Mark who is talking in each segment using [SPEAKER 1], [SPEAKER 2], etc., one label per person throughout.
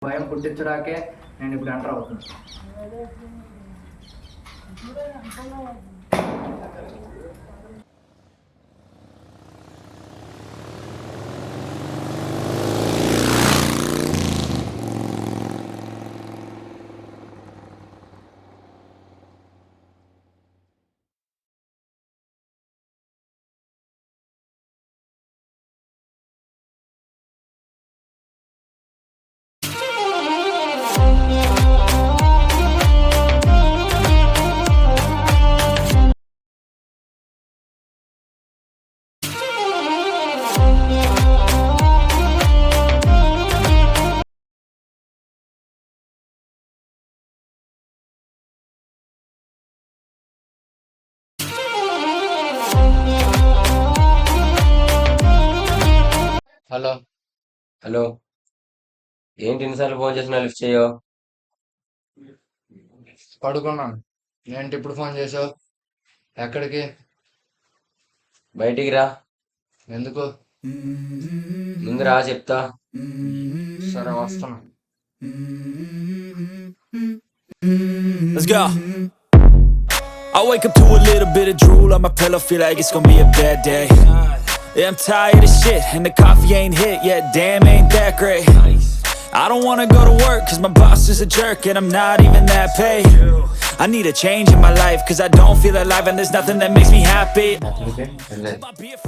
[SPEAKER 1] భయం పుట్టించడానికే నేను ఇప్పుడు ఎంటర్ అవుతున్నాను.
[SPEAKER 2] హలో హలో ఏంటి ఇన్నిసార్లు ఫోన్ చేసినా లిఫ్ట్ చేయో?
[SPEAKER 3] పడుకున్నాను. ఏంటి ఇప్పుడు ఫోన్ చేసావు? ఎక్కడికి?
[SPEAKER 2] బయటికి రా.
[SPEAKER 3] ఎందుకు?
[SPEAKER 2] ముందు రా చెప్తా.
[SPEAKER 3] సరే వస్తున్నా.
[SPEAKER 4] Let's go. I wake up to a little bit of drool on my pillow, feel like it's gonna be a bad day. Yeah, I'm tired of shit, and the coffee ain't hit yet, damn ain't that great. I don't wanna go to work, cause my boss is a jerk, and I'm not even that paid. I need a change in my life, cause I don't feel alive, and there's nothing that makes me happy.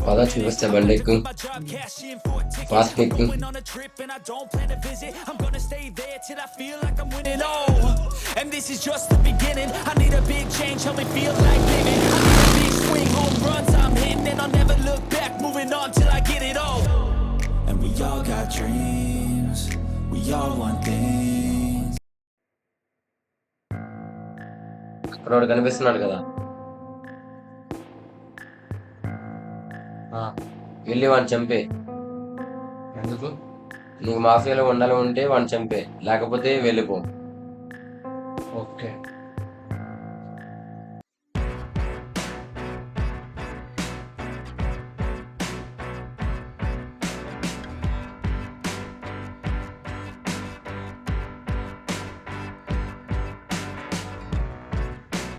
[SPEAKER 2] పద చూపిస్తా, బండి ఎక్కు. Fast ఎక్కు.
[SPEAKER 4] And this is just the beginning. I need a big change, help me feel like living. I need a big swing, home runs I'm hitting, and I'll never look back, moving on till I get it all. And we all got dreams, we all want things.
[SPEAKER 2] ఇక్కడ కనిపిస్తున్నాడు కదా, వెళ్ళి వాడిని చంపే.
[SPEAKER 3] ఎందుకు?
[SPEAKER 2] నీకు మాఫియాలో ఉండాలి ఉంటే వాడిని చంపే, లేకపోతే వెళ్ళిపో.
[SPEAKER 3] ఓకే.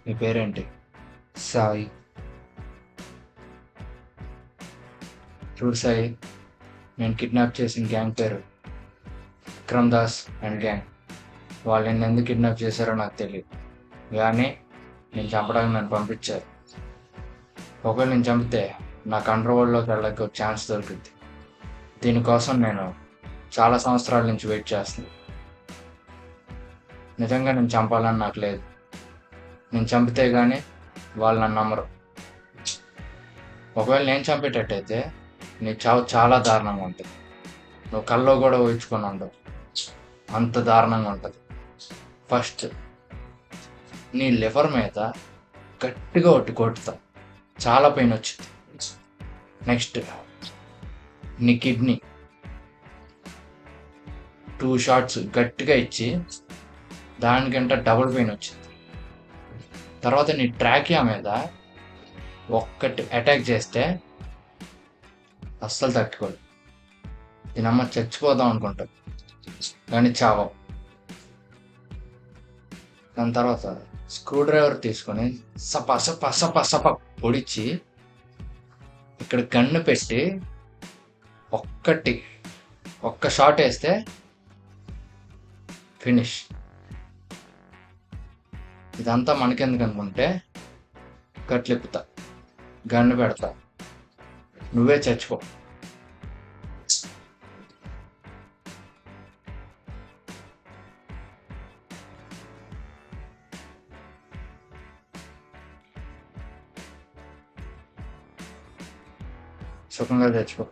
[SPEAKER 3] నీ పేరేంటి?
[SPEAKER 1] సాయి.
[SPEAKER 3] చూడు సాయి, నేను కిడ్నాప్ చేసిన గ్యాంగ్ పేరు విక్రమ్ దాస్ అండ్ గ్యాంగ్. వాళ్ళు నిన్ను ఎందుకు కిడ్నాప్ చేశారో నాకు తెలియదు, కానీ నేను చంపడానికి నన్ను పంపించారు. ఒకవేళ నేను చంపితే నా కంట్రోల్లోకి వెళ్ళక ఒక ఛాన్స్ దొరుకుద్ది. దీనికోసం నేను చాలా సంవత్సరాల నుంచి వెయిట్ చేస్తున్నాను. నిజంగా నేను చంపాలని నాకు లేదు. నేను చంపితే కానీ వాళ్ళు నన్ను నమ్మరు. ఒకవేళ నేను చంపేటట్టయితే నీ చావు చాలా దారుణంగా ఉంటుంది. నువ్వు కల్లో కూడా ఊహించుకొని ఉండవు, అంత దారుణంగా ఉంటుంది. ఫస్ట్ నీ లివర్ మీద గట్టిగా ఒకటి కొట్టుతా, చాలా పెయిన్ వచ్చింది. నెక్స్ట్ నీ కిడ్నీ 2 షాట్స్ గట్టిగా ఇచ్చి దానికంటే డబుల్ పెయిన్ వచ్చింది. తర్వాత నీ ట్రాకియా మీద ఒక్కటి అటాక్ చేస్తే అస్సలు తట్టుకోదు. దీనమ్మ చచ్చిపోదాం అనుకుంటుంది, కానీ చావవు. దాని తర్వాత స్క్రూ డ్రైవర్ తీసుకొని సప సప సప సప పొడిచి ఇక్కడ గన్ను పెట్టి ఒక్క షాట్ వేస్తే ఫినిష్. ఇదంతా మనకెందుకు అనుకుంటే కట్లిప్పుతా, గన్ను పెడతా, నువ్వే చచ్చిపో. సుఖంగా చచ్చిపో.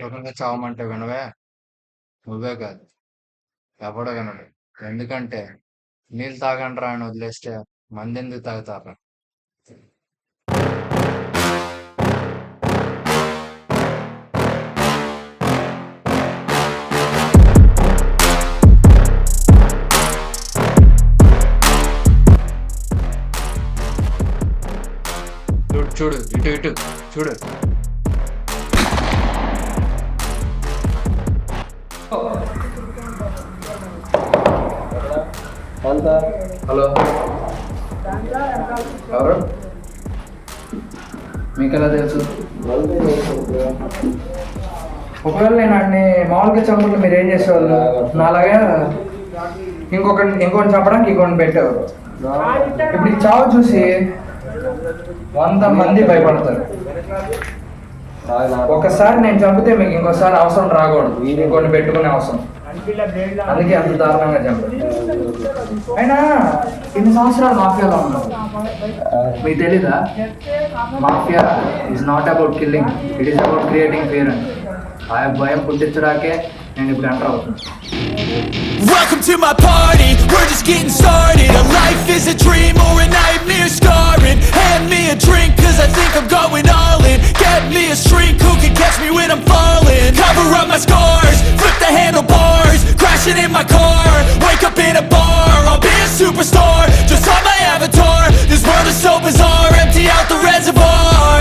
[SPEAKER 3] సుఖంగా చావమంటే వినవే? నువ్వే కాదు, ఎవడో వినడు. ఎందుకంటే నీళ్ళు తాగండి రా అని వదిలేస్తే మంది ఎందుకు తాగుతారా? చూడు ఇటు ఇటు చూడు.
[SPEAKER 1] హలో, ఎవరు? మీకు ఎలా తెలుసు? ఒకవేళ నేను అన్ని మామూలుగా చంపుకుంటే మీరు ఏం చేసేవాళ్ళు? నాలాగా ఇంకోటి చంపడానికి ఇంకోటి పెట్టేవారు. ఇప్పుడు ఈ చావు చూసి 100 మంది భయపడతారు. ఒకసారి నేను చంపితే మీకు ఇంకోసారి అవసరం రాకూడదు, ఇంకోటి పెట్టుకునే అవసరం. అందుకే అంత దారుణంగా చంపారు. అయినా ఇన్ని సంవత్సరాలు మాఫియాలో ఉన్నారు, మీకు తెలీదా? Mafia is not about killing, it is about creating fear అని. ఆ భయం పుట్టించడాకే నేను ఇప్పుడు ఎంటర్ అవుతున్నాను.
[SPEAKER 4] Welcome to my party, we're just getting started. A life is a dream or a nightmare scarring. Hand me a drink cause I think I'm going all in. Get me a shrink who can catch me when I'm falling. Cover up my scars, flip the handlebars, crashing in my car.